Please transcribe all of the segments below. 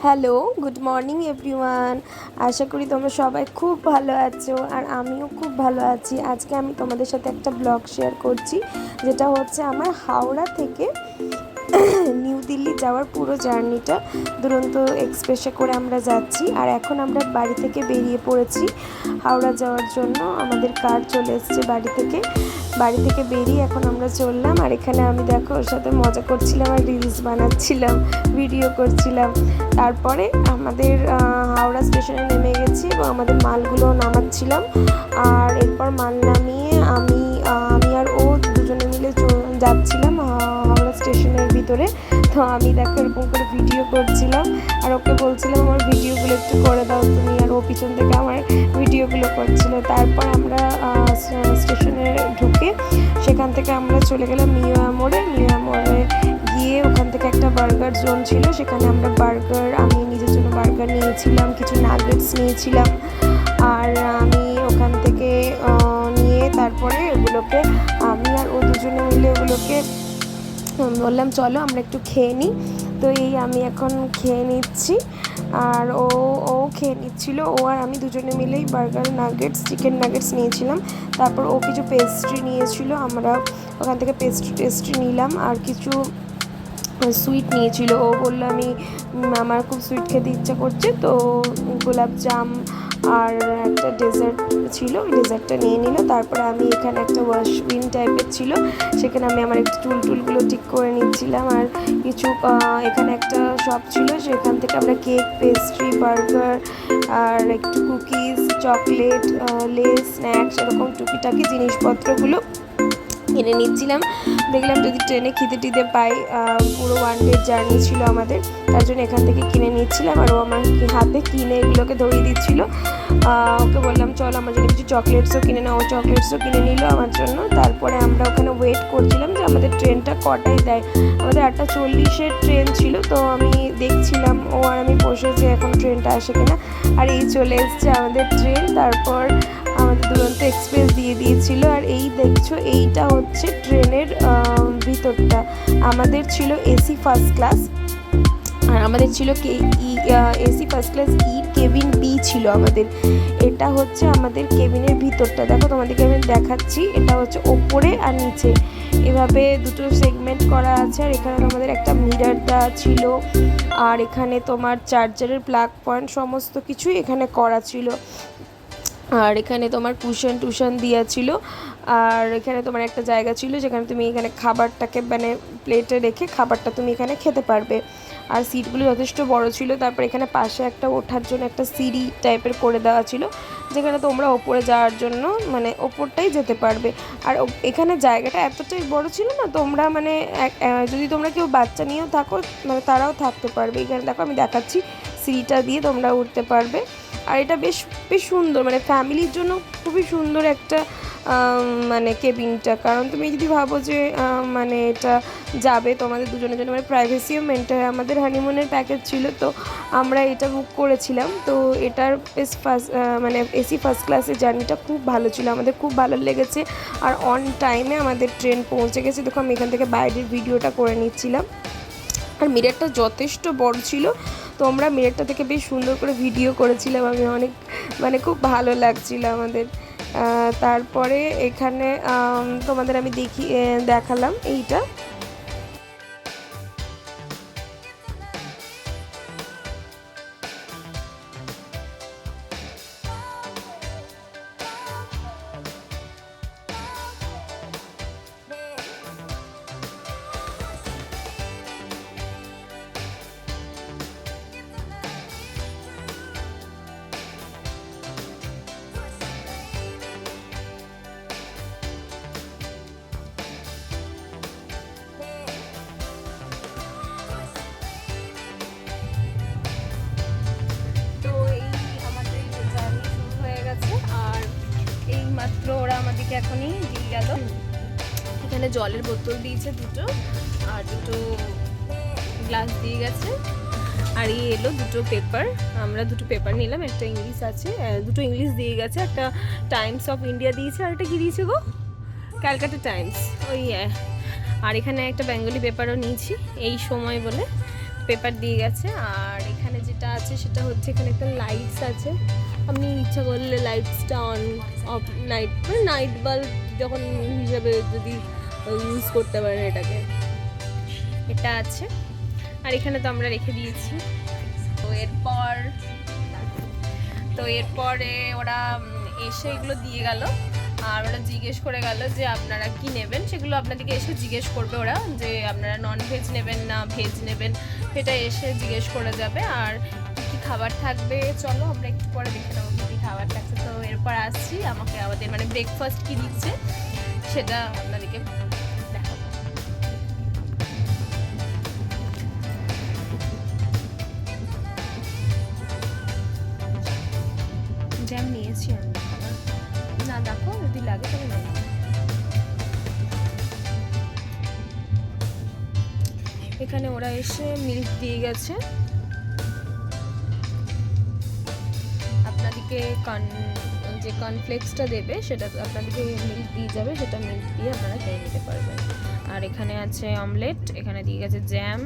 Hello, good morning everyone. আশা করি তোমরা সবাই খুব ভালো আছো আর আমিও খুব ভালো আছি। আজকে আমি তোমাদের সাথে একটা ব্লগ শেয়ার করছি, যেটা হচ্ছে আমার হাওড়া থেকে নিউ দিল্লি যাওয়ার পুরো জার্নিটা দুরন্ত এক্সপ্রেসে করে আমরা যাচ্ছি। আর এখন আমরা বাড়ি থেকে বেরিয়ে পড়েছি হাওড়া যাওয়ার জন্য। আমাদের কার চলে এসছে বাড়ি থেকে বেরিয়ে এখন আমরা চললাম। আর এখানে আমি দেখো ওর সাথে মজা করছিলাম আর রিলস বানাচ্ছিলাম, ভিডিও করছিলাম। তারপরে আমাদের হাওড়া স্টেশনে নেমে গেছি এবং আমাদের মালগুলো নামাচ্ছিলাম। আর এরপর মাল নামিয়ে আমি আর ও দুজনে মিলে যাচ্ছিলাম হাওড়া স্টেশনের ভিতরে। তো আমি দেখো এরকম করে ভিডিও করছিলাম আর ওকে বলছিলাম আমার ভিডিওগুলো একটু করে দাও তুমি, আর ও পিছন থেকে আমার ভিডিওগুলো করছিল। তারপর আমরা স্টেশনে ঢুকে সেখান থেকে আমরা চলে গেলাম মিয়া মোড়ে গিয়ে ওখান থেকে একটা বার্গার জোন ছিল, সেখানে আমরা আমি নিজের জন্য বার্গার নিয়েছিলাম, কিছু নাগেটস নিয়েছিলাম। আর আমি ওখান থেকে নিয়ে তারপরে ওগুলোকে আমি আর ও দুজনে মিলে ওগুলোকে বললাম চলো আমরা একটু খেয়ে নিই। তো আমি এখন খেয়ে নিচ্ছি আর ও খেয়ে নিচ্ছিল। ও আর আমি দুজনে মিলেই বার্গার চিকেন নাগেটস নিয়েছিলাম। তারপর ও কিছু পেস্ট্রি নিয়েছিল, আমরা ওখান থেকে পেস্ট্রি নিলাম। আর কিছু সুইট নিয়েছিল, ও বললো আমার খুব সুইট খেতে ইচ্ছা করছে, তো গোলাপ জাম আর একটা ডেজার্ট ছিল, ওই ডেজার্টটা নিয়ে নিল। তারপরে আমি এখানে একটা ওয়াশবিন টাইপের ছিল, সেখানে আমি আমার একটু টুলগুলো ঠিক করে নিচ্ছিলাম। আর কিছু এখানে একটা শপ ছিল, সেখান থেকে আমরা কেক, পেস্ট্রি, বার্গার আর একটু কুকিজ, চকলেট, লেস, স্ন্যাক্স এরকম টুকিটাকি জিনিসপত্রগুলো কিনে নিচ্ছিলাম। দেখলাম যদি ট্রেনে খিদে পাই, পুরো 1 ডে জার্নি ছিল আমাদের, তার জন্য এখান থেকে কিনে নিচ্ছিলাম। আর ও আমার হাতে কিনে এগুলোকে ধরিয়ে দিচ্ছিলো। ওকে বললাম চল আমার জন্য কিছু চকলেটসও কিনে নাও, চকলেটসও কিনে নিল আমার জন্য। তারপরে আমরা ওখানে ওয়েট করছিলাম যে আমাদের ট্রেনটা কটায় দেয়। আমাদের 8:40-এর ট্রেন ছিল, তো আমি দেখছিলাম ও আর আমি বসে যে এখন ট্রেনটা আসে কিনা। আর চলে এসছে আমাদের ট্রেন। তারপর আমাদের দুরন্ত এক্সপ্রেস দিয়ে দিয়েছিল। আর দেখছো এইটা হচ্ছে ট্রেনের ভিতরটা। আমাদের ছিল এসি ফার্স্ট ক্লাস, আর আমাদের ছিল AC first class cabin B ছিল আমাদের। এটা হচ্ছে আমাদের কেবিনের ভিতরটা, দেখো তোমাদেরকে আমি দেখাচ্ছি। এটা হচ্ছে ওপরে আর নিচে এভাবে দুটো সেগমেন্ট করা আছে। আর এখানে আমাদের একটা মিরর দেওয়া ছিল, আর এখানে তোমার চার্জারের প্লাগ পয়েন্ট সমস্ত কিছুই এখানে করা ছিল। আর এখানে তোমার টুশন দেওয়া ছিল। আর এখানে তোমার একটা জায়গা ছিল যেখানে তুমি এখানে খাবারটাকে প্লেটে রেখে খাবারটা তুমি এখানে খেতে পারবে। আর সিটগুলো যথেষ্ট বড় ছিল। তারপর এখানে পাশে একটা ওঠার জন্য একটা সিঁড়ি টাইপের করে দেওয়া ছিল, যেখানে তোমরা ওপরে যাওয়ার জন্য ওপরটাই যেতে পারবে। আর এখানে জায়গাটা এতটাই বড় ছিল না, তোমরা যদি তোমরা কেউ বাচ্চা নিয়েও থাকো তারাও থাকতে পারবে। এখানে দেখো আমি দেখাচ্ছি, সিঁড়িটা দিয়ে তোমরা উঠতে পারবে। আর এটা বেশ সুন্দর, ফ্যামিলির জন্য খুবই সুন্দর একটা কেবিনটা। কারণ তুমি যদি ভাবো যে এটা যাবে তোমাদের দুজনের জন্য, প্রাইভেসিও মেনটেন, আমাদের হানিমুনের প্যাকেজ ছিল, তো আমরা এটা বুক করেছিলাম। তো এটার এসি ফার্স্ট ক্লাসের জার্নিটা খুব ভালো ছিল, আমাদের খুব ভালো লেগেছে। আর অন টাইমে আমাদের ট্রেন পৌঁছে গেছে। দেখো আমি এখান থেকে বাইরের ভিডিওটা করে নিচ্ছিলাম। আর মিররটা যথেষ্ট বড় ছিল, তো আমরা মিররটা থেকে বেশ সুন্দর করে ভিডিও করেছিলাম। আমি অনেক খুব ভালো লাগছিল আমাদের। তারপরে এখানে তোমাদের আমি দেখালাম এইটা। মাত্র ওরা আমাদেরকে এখনই দিয়ে গেল। এখানে জলের বোতল দিয়েছে দুটো, আর দুটো গ্লাস দিয়ে গেছে। আর এলো দুটো পেপার, আমরা দুটো পেপার নিলাম, একটা ইংলিশ আছে, দুটো ইংলিশ দিয়ে গেছে, একটা টাইমস অফ ইন্ডিয়া দিয়েছে, আর একটা কী দিয়েছে গো, ক্যালকাটা টাইমস, ওই। আর এখানে একটা বেঙ্গলি পেপারও নিয়েছি এই সময় বলে। পেপার দিয়ে গেছে। আর এখানে যেটা আছে সেটা হচ্ছে এখানে একটা লাইটস আছে, আপনি ইচ্ছা করলে লাইটসটা অন অফ নাইট মানে নাইট বাল্ব যখন হিসাবে যদি ইউজ করতে পারেন এটাকে, এটা আছে। আর এখানে তো আমরা রেখে দিয়েছি। তো এরপরে ওরা এসে এগুলো দিয়ে গেল, আর ওরা জিজ্ঞেস করে গেল যে আপনারা কি নেবেন, সেগুলো আপনাদেরকে এসে জিজ্ঞেস করবে ওরা, যে আপনারা নন ভেজ নেবেন না ভেজ নেবেন, সেটা এসে জিজ্ঞেস করে যাবে। আর কী খাবার থাকবে চলো আমরা একটু পরে দেখে নেবো কী কী খাবার থাকছে। তো এরপর আসছি, আমাকে আমাদের মানে ব্রেকফাস্ট কী দিচ্ছে সেটা আপনাদেরকে দেখাবো। জ্যাম নিয়েছি আমি, না দেখো যদি লাগে তাহলে নেই। এখানে ওরা এসে মিল্ক দিয়ে গেছে, আপনাদেরকে যে কর্নফ্লেক্সটা দেবে সেটা আপনাদেরকে মিল্ক দিয়ে যাবে, সেটা মিল্ক দিয়ে আপনারা খেয়ে নিতে পারবেন। আর এখানে আছে অমলেট, এখানে দিয়ে গেছে জ্যাম,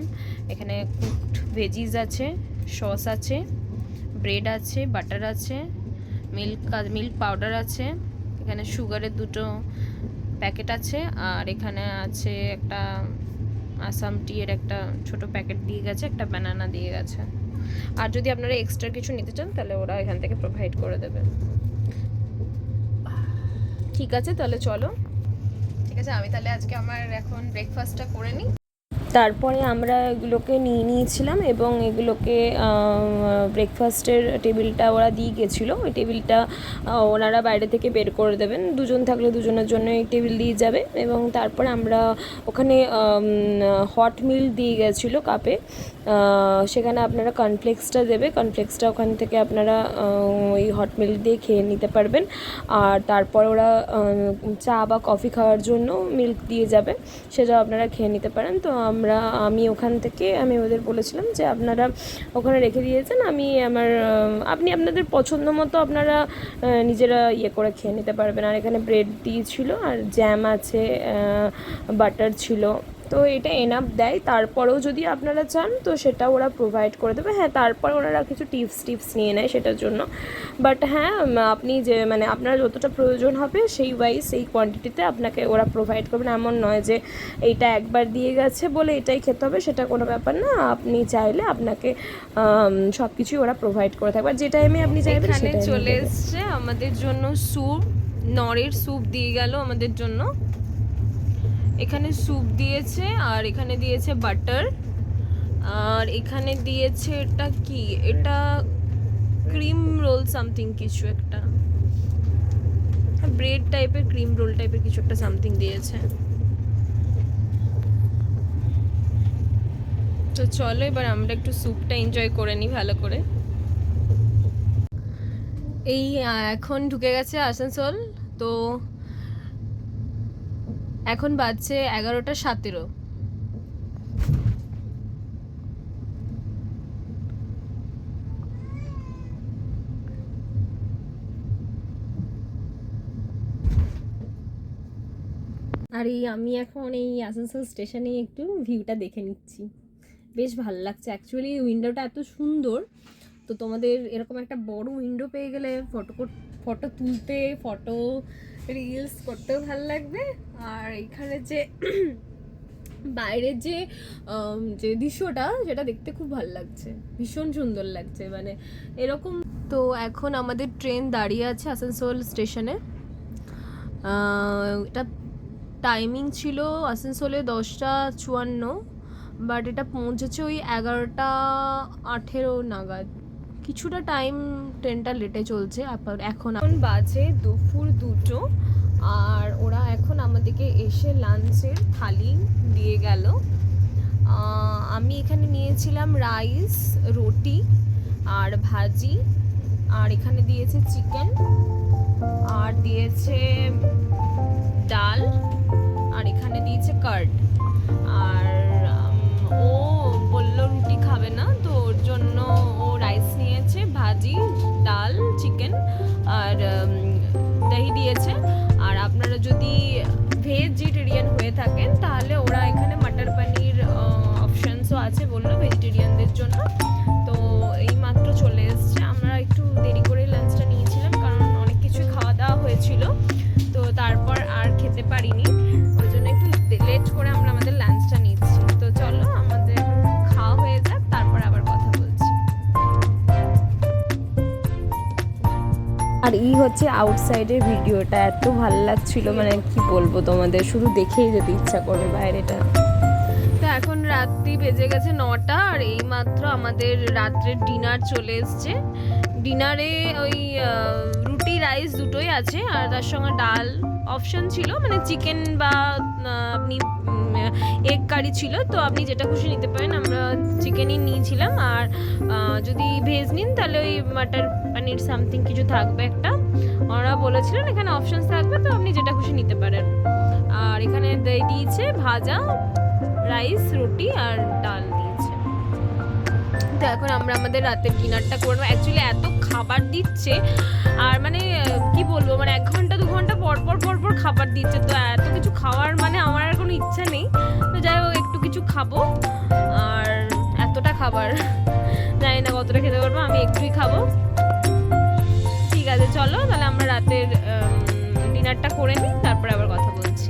এখানে কুকড ভেজিস আছে, সস আছে, ব্রেড আছে, বাটার আছে, মিল্ক পাউডার আছে, এখানে সুগারের 2টো প্যাকেট আছে, আর এখানে আছে একটা আসাম টি এর একটা ছোট প্যাকেট দিয়ে গেছে, একটা ব্যানানা দিয়ে গেছে। আর যদি আপনারা এক্সট্রা কিছু নিতে চান তাহলে ওরা এখান থেকে প্রোভাইড করে দেবে। ঠিক আছে তাহলে চলো, ঠিক আছে আমি তাহলে আজকে আমার এখন ব্রেকফাস্টটা করে নিই। তারপরে আমরা এগুলোকে নিয়ে নিয়েছিলাম এবং এগুলোকে ব্রেকফাস্টের টেবিলটা ওরা দিয়ে গেছিলো, ওই টেবিলটা ওনারা বাইরে থেকে বের করে দেবেন, দুজন থাকলে দুজনের জন্য এই টেবিল দিয়ে যাবে। এবং তারপর আমরা ওখানে হট মিল্ক দিয়ে গেছিলো কাপে, সেখানে আপনারা কর্নফ্লেক্সটা দেবে, কর্নফ্লেক্সটা ওখান থেকে আপনারা ওই হট মিল্ক দিয়ে খেয়ে নিতে পারবেন। আর তারপর ওরা চা বা কফি খাওয়ার জন্য মিল্ক দিয়ে যাবে, সেটাও আপনারা খেয়ে নিতে পারেন। তো আমি ওখান থেকে আমি ওদের বলেছিলাম যে আপনারা ওখানে রেখে দিয়েছেন, আপনি আপনাদের পছন্দ মতো আপনারা নিজেরা ইয়ে করে খেয়ে নিতে পারবেন। আর এখানে ব্রেড দিয়েছিল, আর জ্যাম আছে, বাটার ছিল, তো এটা এনাফ দেয়। তারপরেও যদি আপনারা চান তো সেটা ওরা প্রোভাইড করে দেবে। হ্যাঁ, তারপর ওনারা কিছু টিপস নিয়ে নেয় সেটার জন্য, বাট হ্যাঁ আপনি যে মানে আপনার যতটা প্রয়োজন হবে সেই ওয়াইজ সেই কোয়ান্টিটিতে আপনাকে ওরা প্রোভাইড করবেন। এমন নয় যে এইটা একবার দিয়ে গেছে বলে এটাই খেতে হবে, সেটা কোনো ব্যাপার না। আপনি চাইলে আপনাকে সব কিছুই ওরা প্রোভাইড করে থাকবে, যে টাইমে আপনি চাইবেন সেটা চলে এসছে আমাদের জন্য স্যুপ, নরের স্যুপ দিয়ে গেল আমাদের জন্য। এখানে স্যুপ দিয়েছে, আর এখানে দিয়েছে বাটার, আর এখানে দিয়েছে এটা কি, এটা ক্রিম রোল সামথিং কিছু একটা, ব্রেড টাইপের ক্রিম রোল টাইপের কিছু একটা সামথিং দিয়েছে। তো চলো এবার আমরা একটু স্যুপটা এনজয় করে নিই ভালো করে। এই এখন ঢুকে গেছে আসানসোল, তো এখন বাজছে 11:17। আর আমি এখন এই আসানসোল স্টেশনে একটু ভিউটা দেখে নিচ্ছি, বেশ ভালো লাগছে। অ্যাকচুয়ালি উইন্ডোটা এত সুন্দর, তো তোমাদের এরকম একটা বড় উইন্ডো পেয়ে গেলে ফটো তুলতে, ফটো রিলস করতেও ভালো লাগবে। আর এখানে যে বাইরের যে দৃশ্যটা সেটা দেখতে খুব ভালো লাগছে, ভীষণ সুন্দর লাগছে মানে এরকম। তো এখন আমাদের ট্রেন দাঁড়িয়ে আছে আসানসোল স্টেশনে। এটা টাইমিং ছিল আসানসোলে 10:54, বাট এটা পৌঁছেছে ওই 11:18 নাগাদ, কিছুটা টাইম ট্রেনটা লেটে চলছে। এখন বাজে দুপুর 2টো, আর ওরা এখন আমাদেরকে এসে লাঞ্চের থালি দিয়ে গেল। আমি এখানে নিয়েছিলাম রাইস, রুটি আর ভাজি, আর এখানে দিয়েছে চিকেন, আর দিয়েছে ডাল, আর এখানে দিয়েছে কার্ড। আর ও বলল রুটি খাবে না, তো ওর জন্য ও রাইস নিয়েছে, ভাজি, ডাল, চিকেন আর দহি দিয়েছে। আর আপনারা যদি ভেজিটেরিয়ান হয়ে থাকেন তাহলে ওরা এখানে মাটার পানির অপশানসও আছে, বললো ভেজিটেরিয়ানদের আর এই হচ্ছে আউটসাইডের ভিডিওটা, এত ভালো লাগছিল, মানে কি বলবো তোমাদের, শুধু দেখেই যেতে ইচ্ছা করবে বাইরেটা। তো এখন রাত্রি বেজে গেছে 9টা, আর এইমাত্র আমাদের রাত্রের ডিনার চলে এসছে। ডিনারে ওই রুটি রাইস দুটোই আছে, আর তার সঙ্গে ডাল অপশন ছিল, মানে চিকেন বা আপনি এগ কারি ছিল, তো আপনি যেটা খুশি নিতে পারেন। আমরা চিকেনই নিয়েছিলাম, আর যদি ভেজ নিন তাহলে ওই মাটার পানির সামথিং কিছু থাকবে একটা, ওরা বলেছিলেন এখানে অপশনস থাকবে, তো আপনি যেটা খুশি নিতে পারেন। আর এখানে দিয়েছে ভাজা, রাইস, রুটি আর ডাল দিয়েছে। তো এখন আমরা আমাদের রাতের ডিনারটা করবো। অ্যাকচুয়ালি এত খাবার দিচ্ছে, আর মানে কি বলবো, মানে 1 ঘন্টা 2 ঘন্টা পর পর খাবার দিচ্ছে, তো এত কিছু খাওয়ার মানে আমার আর কোনো ইচ্ছা নেই। তো যাই হোক, একটু কিছু খাবো, আর এতটা খাবার জানি না কতটা খেতে পারবো, আমি একটুই খাবো। ঠিক আছে, চলো তাহলে আমরা রাতের ডিনারটা করে নিই, তারপরে আবার কথা বলছি।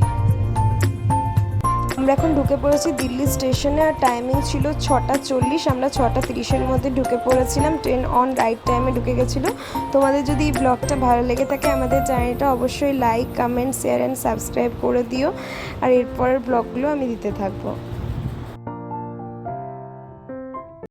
আমরা এখন ঢুকে পড়েছি দিল্লি স্টেশনে, আর টাইমিং ছিল 6:40। আমরা 6:30-এর মধ্যে ঢুকে পড়েছিলাম, ট্রেন অন রাইট টাইমে ঢুকে গেছিলো। তোমাদের যদি এই ব্লগটা ভালো লেগে থাকে আমাদের চ্যানেলটা অবশ্যই like, comment, share and subscribe করে দিও, আর এরপরের ব্লগগুলো আমি দিতে থাকবো।